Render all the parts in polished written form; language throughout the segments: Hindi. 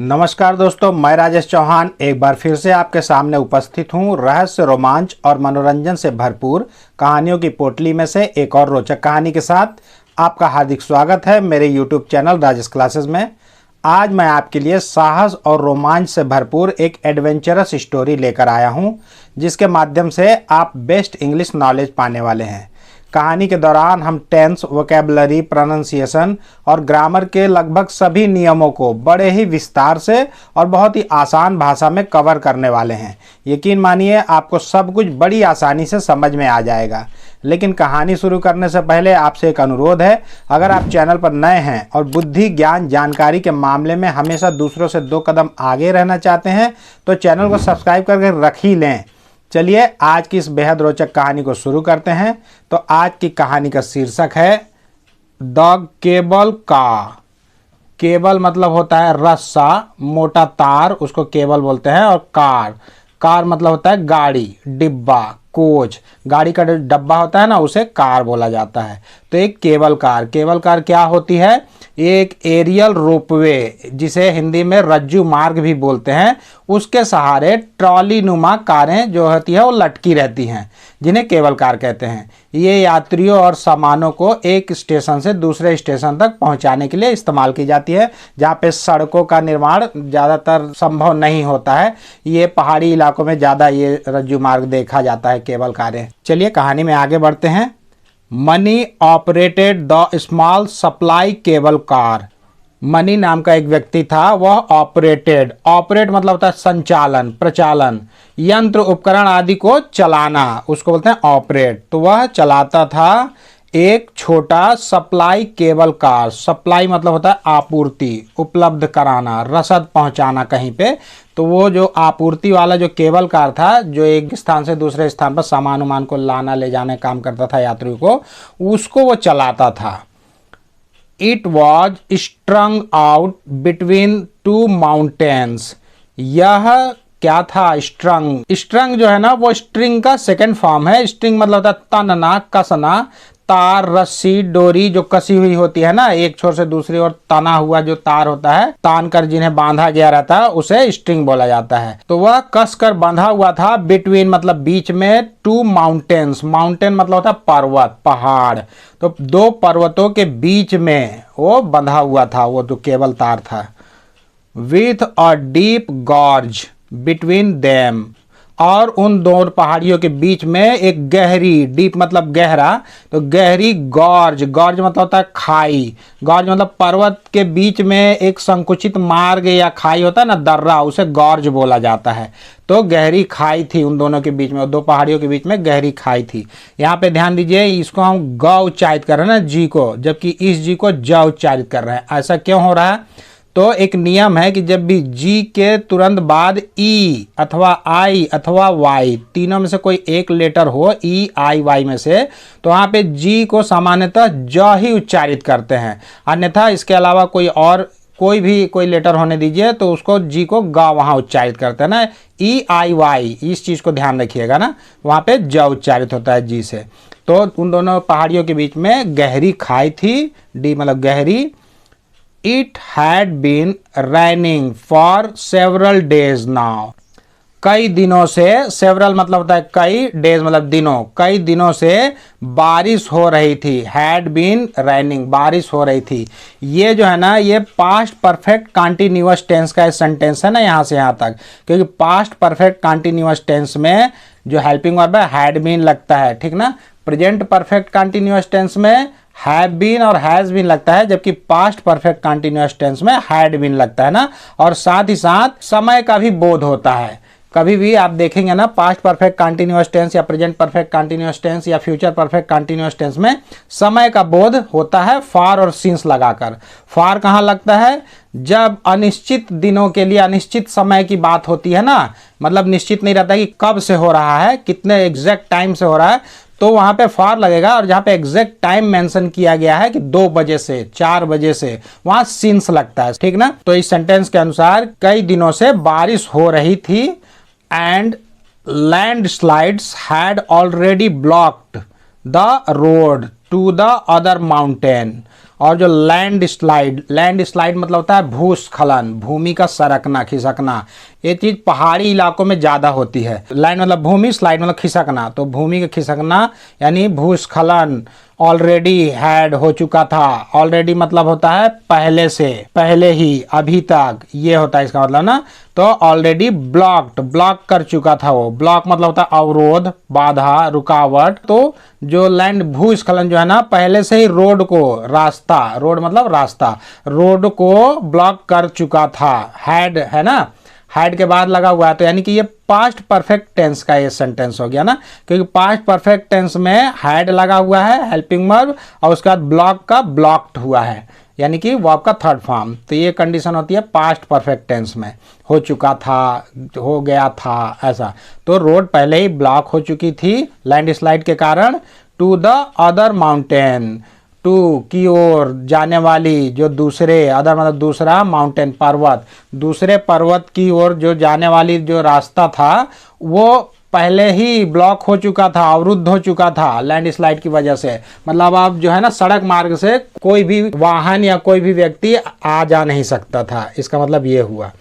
नमस्कार दोस्तों, मैं राजेश चौहान एक बार फिर से आपके सामने उपस्थित हूँ। रहस्य, रोमांच और मनोरंजन से भरपूर कहानियों की पोटली में से एक और रोचक कहानी के साथ आपका हार्दिक स्वागत है मेरे YouTube चैनल राजेश क्लासेस में। आज मैं आपके लिए साहस और रोमांच से भरपूर एक एडवेंचरस स्टोरी लेकर आया हूँ, जिसके माध्यम से आप बेस्ट इंग्लिश नॉलेज पाने वाले हैं। कहानी के दौरान हम टेंस, वोकैबुलरी, प्रोनाउंसिएशन और ग्रामर के लगभग सभी नियमों को बड़े ही विस्तार से और बहुत ही आसान भाषा में कवर करने वाले हैं। यकीन मानिए, आपको सब कुछ बड़ी आसानी से समझ में आ जाएगा। लेकिन कहानी शुरू करने से पहले आपसे एक अनुरोध है, अगर आप चैनल पर नए हैं और बुद्धि, ज्ञान, जानकारी के मामले में हमेशा दूसरों से 2 कदम आगे रहना चाहते हैं तो चैनल को सब्सक्राइब करके रख ही लें। चलिए आज की इस बेहद रोचक कहानी को शुरू करते हैं। तो आज की कहानी का शीर्षक है द केबल कार। केबल मतलब होता है रस्सा, मोटा तार, उसको केबल बोलते हैं। और कार मतलब होता है गाड़ी, डिब्बा, कोच। गाड़ी का डब्बा होता है ना, उसे कार बोला जाता है। तो एक केबल कार क्या होती है? एक एरियल रोपवे, जिसे हिंदी में रज्जू मार्ग भी बोलते हैं, उसके सहारे ट्रॉली नुमा कारें जो होती है वो लटकी रहती हैं, जिन्हें केबल कार कहते हैं। ये यात्रियों और सामानों को एक स्टेशन से दूसरे स्टेशन तक पहुंचाने के लिए इस्तेमाल की जाती है, जहाँ पे सड़कों का निर्माण ज़्यादातर संभव नहीं होता है। ये पहाड़ी इलाकों में ज़्यादा ये रज्जू मार्ग देखा जाता है, केबल कारें। चलिए कहानी में आगे बढ़ते हैं। Money operated the small supply cable car. Money नाम का एक व्यक्ति था, वह ऑपरेट मतलब होता है संचालन, प्रचालन, यंत्र उपकरण आदि को चलाना, उसको बोलते हैं ऑपरेट। तो वह चलाता था एक छोटा सप्लाई केबल कार। सप्लाई मतलब होता है आपूर्ति, उपलब्ध कराना, रसद पहुंचाना कहीं पे। तो वो जो आपूर्ति वाला जो केबल कार था, जो एक स्थान से दूसरे स्थान पर सामान उमान को लाना ले जाने काम करता था यात्रियों को, उसको वो चलाता था। It was स्ट्रंग out between 2 mountains. यह क्या था? स्ट्रंग जो है ना, वो स्ट्रिंग का सेकंड फॉर्म है। स्ट्रिंग मतलब होता है तनना, कसना, तार, रस्सी, डोरी जो कसी हुई होती है ना, एक छोर से दूसरी ओर तना हुआ जो तार होता है, तान कर जिन्हें बांधा गया रहता है, उसे स्ट्रिंग बोला जाता है। तो वह कस कर बांधा हुआ था बिटवीन मतलब बीच में 2 माउंटेन्स। माउंटेन मतलब होता है पर्वत, पहाड़। तो 2 पर्वतों के बीच में वो बंधा हुआ था, वो जो केबल तार था। With a deep gorge between them. और उन 2 पहाड़ियों के बीच में एक गहरी, डीप मतलब गहरा, तो गहरी गॉर्ज मतलब होता है खाई। गॉर्ज मतलब पर्वत के बीच में एक संकुचित मार्ग या खाई होता है ना, दर्रा, उसे गॉर्ज बोला जाता है। तो गहरी खाई थी उन दोनों के बीच में, 2 पहाड़ियों के बीच में गहरी खाई थी। यहाँ पे ध्यान दीजिए, इसको हम ग उच्चारित कर रहे हैं ना, जी को, जबकि इस जी को ज उच्चारित कर रहे हैं। ऐसा क्यों हो रहा है? तो एक नियम है कि जब भी जी के तुरंत बाद ई अथवा आई अथवा वाई, तीनों में से कोई एक लेटर हो, ई, आई, वाई में से, तो वहाँ पे जी को सामान्यतः ज ही उच्चारित करते हैं। अन्यथा इसके अलावा कोई लेटर होने दीजिए तो उसको जी को गा वहाँ उच्चारित करते हैं ना। ई, आई, वाई, इस चीज़ को ध्यान रखिएगा ना, वहाँ पे ज उच्चारित होता है जी से। तो उन दोनों पहाड़ियों के बीच में गहरी खाई थी, डी मतलब गहरी। It had been raining for several days now. कई दिनों से, सेवरल मतलब होता है कई, डेज मतलब दिनों, कई दिनों से बारिश हो रही थी। हैड बीन रैनिंग, बारिश हो रही थी। ये जो है ना, ये पास्ट परफेक्ट कॉन्टिन्यूअस टेंस का सेंटेंस है ना, यहाँ से यहाँ तक, क्योंकि पास्ट परफेक्ट कॉन्टिन्यूअस टेंस में जो हेल्पिंग वर्ब है हैड बीन लगता है, ठीक ना। प्रेजेंट परफेक्ट कॉन्टिन्यूअस टेंस में हैव बीन और हैज बीन लगता है, जबकि पास्ट परफेक्ट कॉन्टिन्यूअस टेंस में हैड बीन लगता है ना। और साथ ही साथ समय का भी बोध होता है। कभी भी आप देखेंगे ना, पास्ट परफेक्ट कॉन्टिन्यूअस टेंस या प्रेजेंट परफेक्ट कॉन्टिन्यूअस टेंस या फ्यूचर परफेक्ट कॉन्टिन्यूअस टेंस में समय का बोध होता है फॉर और सिंस लगाकर। फॉर कहाँ लगता है? जब अनिश्चित दिनों के लिए अनिश्चित समय की बात होती है ना, मतलब निश्चित नहीं रहता कि कब से हो रहा है, कितने एग्जैक्ट टाइम से हो रहा है, तो वहां पे फॉर लगेगा। और जहां पे एग्जैक्ट टाइम मेंशन किया गया है कि 2 बजे से 4 बजे से, वहां सिंस लगता है, ठीक ना। तो इस सेंटेंस के अनुसार कई दिनों से बारिश हो रही थी and landslides had already blocked the road to the other mountain. और जो लैंड स्लाइड मतलब होता है भूस्खलन, भूमि का सरकना, खिसकना। ये चीज़ पहाड़ी इलाकों में ज़्यादा होती है। लैंड मतलब भूमि, स्लाइड मतलब खिसकना, तो भूमि का खिसकना यानी भूस्खलन। ऑलरेडी हैड हो चुका था, ऑलरेडी मतलब होता है पहले से, पहले ही, अभी तक, ये होता है इसका मतलब ना। तो ऑलरेडी ब्लॉक कर चुका था वो। ब्लॉक मतलब होता है अवरोध, बाधा, रुकावट। तो जो लैंड भूस्खलन जो है ना, पहले से ही रोड को, रास्ता, रोड मतलब रास्ता, रोड को ब्लॉक कर चुका था। हैड है ना, हैड के बाद लगा हुआ है, तो यानी कि ये पास्ट परफेक्ट टेंस का ये सेंटेंस हो गया ना, क्योंकि पास्ट परफेक्ट टेंस में हैड लगा हुआ है, हेल्पिंग वर्ब, और उसके बाद ब्लॉक का ब्लॉक्ड हुआ है, यानी कि वर्ब का थर्ड फॉर्म। तो ये कंडीशन होती है पास्ट परफेक्ट टेंस में, हो चुका था, हो गया था, ऐसा। तो रोड पहले ही ब्लॉक हो चुकी थी लैंडस्लाइड के कारण। To the other mountain, to की ओर जाने वाली, जो दूसरे, अदर मतलब दूसरा, माउंटेन पर्वत, दूसरे पर्वत की ओर जो जाने वाली जो रास्ता था वो पहले ही ब्लॉक हो चुका था, अवरुद्ध हो चुका था लैंडस्लाइड की वजह से। मतलब आप जो है ना, सड़क मार्ग से कोई भी वाहन या कोई भी व्यक्ति आ जा नहीं सकता था, इसका मतलब ये हुआ।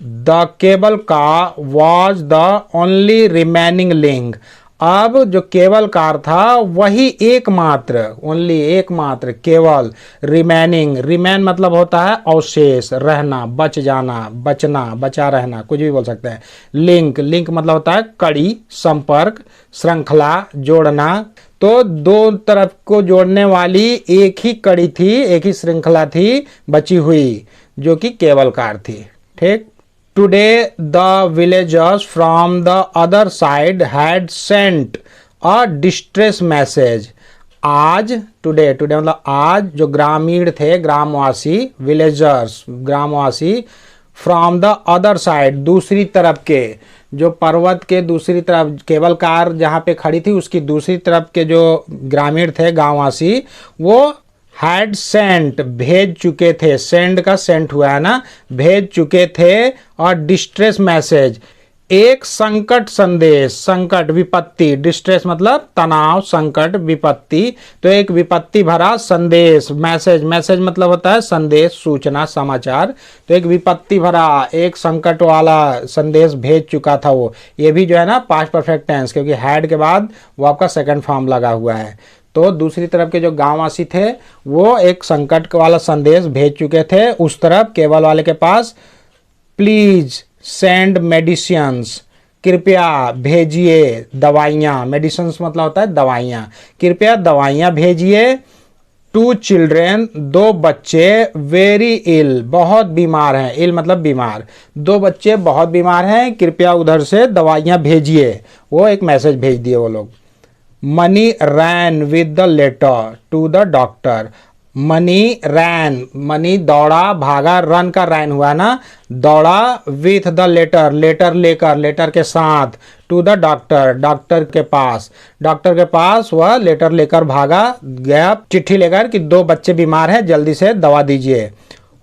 The cable car was the only remaining link. अब जो केबल कार था वही एकमात्र, ओनली एकमात्र, केवल, रिमेनिंग, रिमेन मतलब होता है अवशेष, रहना, बच जाना, बचना, बचा रहना, कुछ भी बोल सकते हैं। लिंक मतलब होता है कड़ी, संपर्क, श्रृंखला, जोड़ना। तो दो तरफ को जोड़ने वाली एक ही कड़ी थी, एक ही श्रृंखला थी बची हुई, जो कि केबल कार थी। ठीक। Today the villagers from the other side had sent a distress message. आज, टुडे मतलब आज, जो ग्रामीण थे, ग्रामवासी, विलेजर्स ग्रामवासी, फ्रॉम द अदर साइड दूसरी तरफ के, जो पर्वत के दूसरी तरफ, केबल कार जहाँ पे खड़ी थी उसकी दूसरी तरफ के जो ग्रामीण थे, गांववासी, वो हैड सेंट भेज चुके थे, सेंड का सेंट हुआ है ना, भेज चुके थे, और डिस्ट्रेस मैसेज एक संकट संदेश, संकट, विपत्ति, डिस्ट्रेस मतलब तनाव, संकट, विपत्ति, तो एक विपत्ति भरा संदेश, मैसेज मतलब होता है संदेश, सूचना, समाचार, तो एक विपत्ति भरा, एक संकट वाला संदेश भेज चुका था वो। ये भी जो है ना पास्ट परफेक्ट टेंस, क्योंकि हैड के बाद वो आपका सेकंड फॉर्म लगा हुआ है। तो दूसरी तरफ के जो गांववासी थे वो एक संकट वाला संदेश भेज चुके थे उस तरफ, केबल वाले के पास। प्लीज सेंड मेडिसिन्स, कृपया भेजिए दवाइयाँ, मेडिसिन्स मतलब होता है दवाइयाँ, कृपया दवाइयाँ भेजिए। टू चिल्ड्रेन, दो बच्चे, वेरी इल, बहुत बीमार हैं, इल मतलब बीमार, दो बच्चे बहुत बीमार हैं, कृपया उधर से दवाइयाँ भेजिए। वो एक मैसेज भेज दिए वो लोग। Mani ran with the letter to the doctor. Mani ran, Mani दौड़ा, भागा, रन का रैन हुआ ना, दौड़ा, विथ द लेटर, लेटर लेकर, लेटर के साथ, टू द डॉक्टर, डॉक्टर के पास वह लेटर लेकर भागा गया, चिट्ठी लेकर कि दो बच्चे बीमार हैं, जल्दी से दवा दीजिए।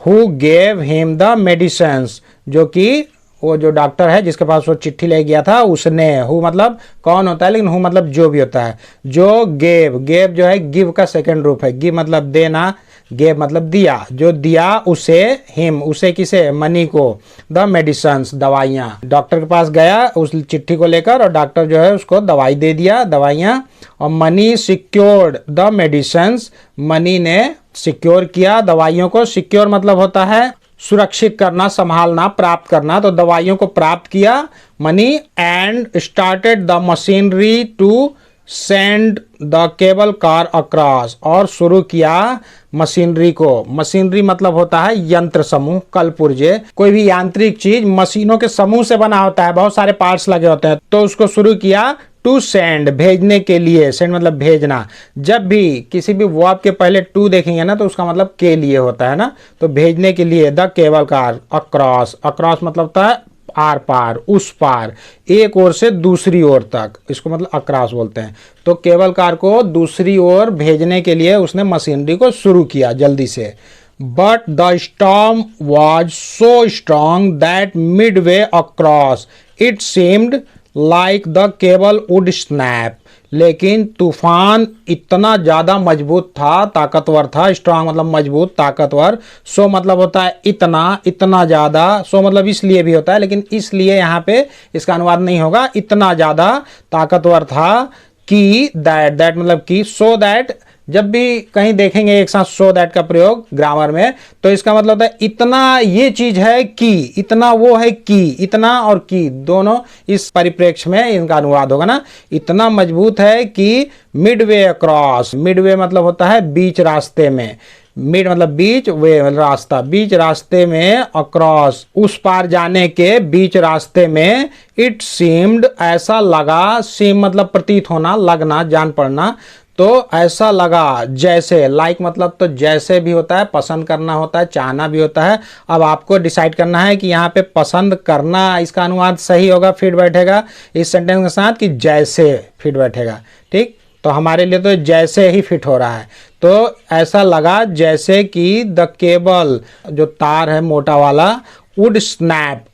Who gave him the medicines, जो कि वो जो डॉक्टर है जिसके पास वो चिट्ठी ले गया था उसने, हु मतलब कौन होता है, लेकिन हु मतलब जो भी होता है, जो गेव जो है गिव का सेकंड रूप है, गिव मतलब देना, गेव मतलब दिया, जो दिया उसे, हिम उसे, किसे, मनी को, द मेडिसिन्स दवाइयाँ। डॉक्टर के पास गया उस चिट्ठी को लेकर और डॉक्टर जो है उसको दवाई दे दिया, दवाइयाँ। और money secured the medicines, money ने सिक्योर किया दवाइयों को। सिक्योर मतलब होता है सुरक्षित करना, संभालना, प्राप्त करना, तो दवाइयों को प्राप्त किया Mani. And started the machinery to send the cable car across, और शुरू किया मशीनरी को। मशीनरी मतलब होता है यंत्र समूह, कल पुर्जे, कोई भी यांत्रिक चीज मशीनों के समूह से बना होता है, बहुत सारे पार्ट्स लगे होते हैं, तो उसको शुरू किया टू सेंड, भेजने के लिए, सेंड मतलब भेजना। जब भी किसी भी वर्ब के पहले टू देखेंगे ना तो उसका मतलब के लिए होता है ना, तो भेजने के लिए। The cable car across, across मतलब होता है आर पार, उस पार, एक ओर से दूसरी ओर तक, इसको मतलब अक्रॉस बोलते हैं। तो केबल कार को दूसरी ओर भेजने के लिए उसने मशीनरी को शुरू किया जल्दी से। But the storm was so strong that mid way across it seemed like the cable would snap, लेकिन तूफान इतना ज़्यादा मजबूत था, ताकतवर था, स्ट्रांग मतलब मजबूत ताकतवर, सो मतलब होता है इतना, इतना ज़्यादा, सो मतलब इसलिए भी होता है, लेकिन इसलिए यहाँ पे इसका अनुवाद नहीं होगा, इतना ज़्यादा ताकतवर था कि दैट मतलब कि, सो दैट जब भी कहीं देखेंगे एक साथ सो दैट का प्रयोग ग्रामर में, तो इसका मतलब होता है इतना ये चीज है कि, इतना वो है कि, इतना और कि दोनों इस परिप्रेक्ष्य में इनका अनुवाद होगा ना। इतना मजबूत है कि मिडवे अक्रॉस, मिडवे मतलब होता है बीच रास्ते में, मिड मतलब बीच, वे मतलब रास्ता, बीच रास्ते में, अक्रॉस उस पार जाने के बीच रास्ते में, इट सीम्ड ऐसा लगा, सीम मतलब प्रतीत होना, लगना, जान पड़ना, तो ऐसा लगा जैसे, लाइक मतलब तो जैसे भी होता है, पसंद करना होता है, चाहना भी होता है। अब आपको डिसाइड करना है कि यहाँ पे पसंद करना इसका अनुवाद सही होगा, फिट बैठेगा इस सेंटेंस के साथ, कि जैसे फिट बैठेगा। ठीक, तो हमारे लिए तो जैसे ही फिट हो रहा है। तो ऐसा लगा जैसे कि द केबल, जो तार है मोटा वाला, वुड स्नैप,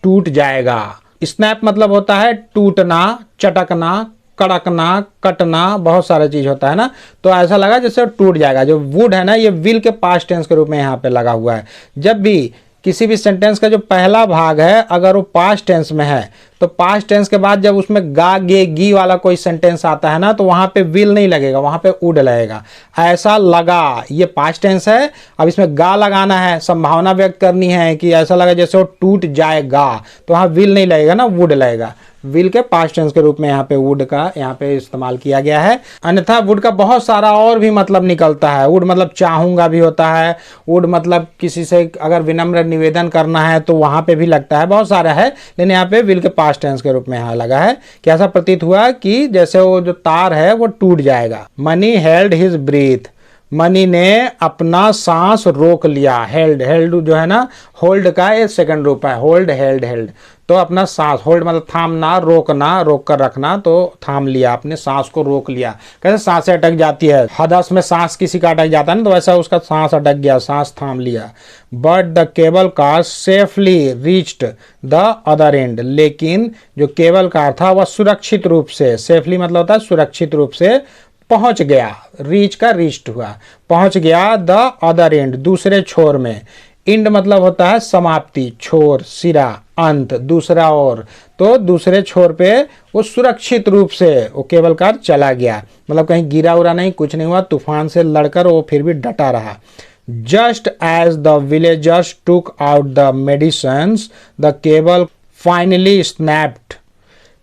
टूट जाएगा। स्नैप मतलब होता है टूटना, चटकना, कड़कना, कटना, बहुत सारा चीज होता है ना। तो ऐसा लगा जैसे टूट जाएगा। जो वुड है ना, ये विल के पास्ट टेंस के रूप में यहाँ पे लगा हुआ है। जब भी किसी भी सेंटेंस का जो पहला भाग है अगर वो पास्ट टेंस में है, तो पास्ट टेंस के बाद जब उसमें गा गे गी वाला कोई सेंटेंस आता है ना, तो वहां पे विल नहीं लगेगा, वहां पे वुड लगेगा। ऐसा लगा, ये पास्ट टेंस है, अब इसमें गा लगाना है, संभावना व्यक्त करनी है कि ऐसा लगा जैसे वो टूट जाएगा, तो वहां विल नहीं लगेगा ना, वुड लगेगा। विल के पास्ट टेंस के रूप में यहाँ पे वुड का यहाँ पे इस्तेमाल किया गया है। अन्यथा वुड का बहुत सारा और भी मतलब निकलता है। वुड मतलब चाहूंगा भी होता है, वुड मतलब किसी से अगर विनम्र निवेदन करना है तो वहां पे भी लगता है, बहुत सारा है, लेकिन यहाँ पे विल के पास्ट टेंस के रूप में यहाँ लगा है कि ऐसा प्रतीत हुआ कि जैसे वो जो तार है वो टूट जाएगा। Mani held his breath, Mani ने अपना सांस रोक लिया। हेल्ड, हेल्ड जो है ना, होल्ड का ये सेकंड रूप है, होल्ड, हेल्ड, हेल्ड। तो अपना सांस, होल्ड मतलब थामना, रोकना, रोक कर रखना, तो थाम लिया, अपने सांस को रोक लिया। कैसे सांसें अटक जाती है, हदस में सांस किसी का अटक जाता है ना, तो वैसा उसका सांस अटक गया, सांस थाम लिया। But the cable car safely reached the other and, लेकिन जो केबल कार था वह सुरक्षित रूप से, सेफली मतलब होता है सुरक्षित रूप से पहुंच गया, रीच का रीच्ड हुआ, पहुंच गया द अदर एंड, दूसरे छोर में। इंड मतलब होता है समाप्ति, छोर, सिरा, अंत, दूसरा ओर। तो दूसरे छोर पे वो सुरक्षित रूप से वो केबल कार चला गया, मतलब कहीं गिरा उरा नहीं, कुछ नहीं हुआ, तूफान से लड़कर वो फिर भी डटा रहा। Just as the villagers took out the medicines the cable finally snapped,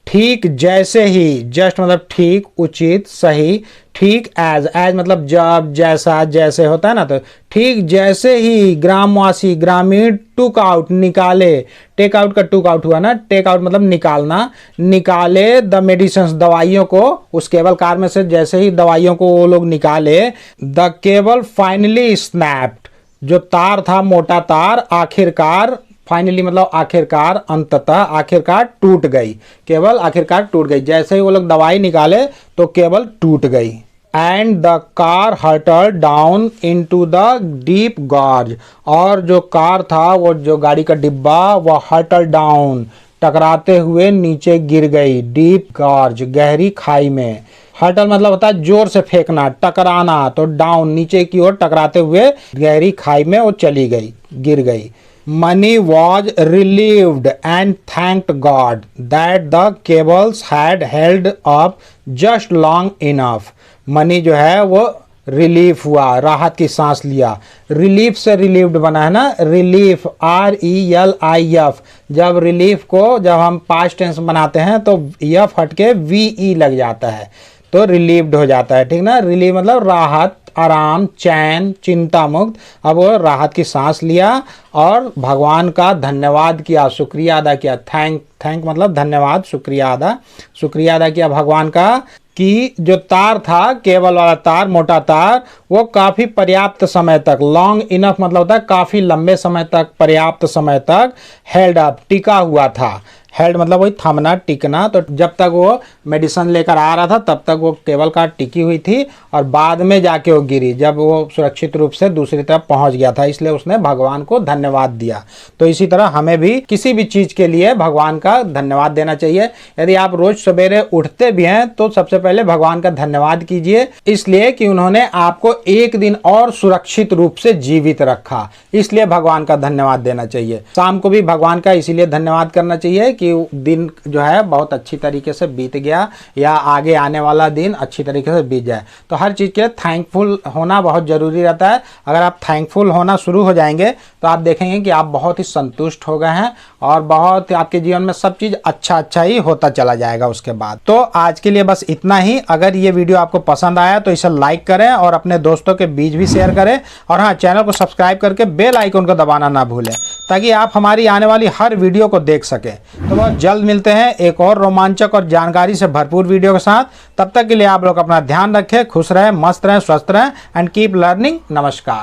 ठीक जैसे ही, जस्ट मतलब ठीक, उचित, सही, ठीक एज, एज मतलब जब, जैसा, जैसे होता है ना, तो ठीक जैसे ही ग्रामवासी, ग्रामीण, टुक आउट निकाले, टेक आउट का टुक आउट हुआ ना, टेक आउट मतलब निकालना, निकाले द मेडिसिन दवाइयों को, उस केबल कार में से जैसे ही दवाइयों को वो लोग निकाले, द केबल फाइनली स्नैप्ड, जो तार था मोटा तार आखिरकार, फाइनली मतलब आखिरकार, अंततः, आखिरकार टूट गई, केबल आखिरकार टूट गई। जैसे ही वो लोग दवाई निकाले तो केबल टूट गई। And the car hurtle down into the deep gorge, और जो कार था, वो जो गाड़ी का डिब्बा, वह हर्टल डाउन, टकराते हुए नीचे गिर गई, डीप गॉर्ज, गहरी खाई में। हर्टल मतलब होता है जोर से फेंकना, टकराना, तो डाउन नीचे की ओर टकराते हुए गहरी खाई में वो चली गई, गिर गई। Money was relieved and thanked God that the cables had held up just long enough. Money जो है वो रिलीफ हुआ, राहत की सांस लिया। रिलीफ से रिलीव्ड बना है ना, रिलीफ, RELIF। जब रिलीफ को जब हम पास्ट टेंस बनाते हैं तो यफ हट के VE लग जाता है, तो रिलीव्ड हो जाता है, ठीक ना। रिलीव मतलब राहत, आराम, चैन, चिंता मुक्त। अब वो राहत की सांस लिया और भगवान का धन्यवाद किया, शुक्रिया अदा किया। थैंक मतलब धन्यवाद, शुक्रिया अदा किया भगवान का कि जो तार था, केबल वाला तार, मोटा तार, वो काफ़ी पर्याप्त समय तक, लॉन्ग इनफ मतलब होता है काफ़ी लंबे समय तक, पर्याप्त समय तक, हेल्ड अप, टिका हुआ था। हेल्ड मतलब वही थमना, टिकना। तो जब तक वो मेडिसिन लेकर आ रहा था तब तक वो केबल कार टिकी हुई थी और बाद में जाके वो गिरी जब वो सुरक्षित रूप से दूसरी तरफ पहुंच गया था, इसलिए उसने भगवान को धन्यवाद दिया। तो इसी तरह हमें भी किसी भी चीज के लिए भगवान का धन्यवाद देना चाहिए। यदि आप रोज सवेरे उठते भी हैं तो सबसे पहले भगवान का धन्यवाद कीजिए, इसलिए कि उन्होंने आपको एक दिन और सुरक्षित रूप से जीवित रखा, इसलिए भगवान का धन्यवाद देना चाहिए। शाम को भी भगवान का इसीलिए धन्यवाद करना चाहिए कि दिन जो है बहुत अच्छी तरीके से बीत गया या आगे आने वाला दिन अच्छी तरीके से बीत जाए। तो हर चीज के लिए थैंकफुल होना बहुत जरूरी रहता है। अगर आप थैंकफुल होना शुरू हो जाएंगे तो आप देखेंगे कि आप बहुत ही संतुष्ट हो गए हैं और बहुत आपके जीवन में सब चीज अच्छा ही होता चला जाएगा उसके बाद। तो आज के लिए बस इतना ही। अगर ये वीडियो आपको पसंद आया तो इसे लाइक करें और अपने दोस्तों के बीच भी शेयर करें, और हाँ, चैनल को सब्सक्राइब करके बेल आइकन को दबाना ना भूलें ताकि आप हमारी आने वाली हर वीडियो को देख सकें। तो बहुत जल्द मिलते हैं एक और रोमांचक और जानकारी से भरपूर वीडियो के साथ। तब तक के लिए आप लोग अपना ध्यान रखें, खुश रहें, मस्त रहें, स्वस्थ रहें एंड कीप लर्निंग। नमस्कार।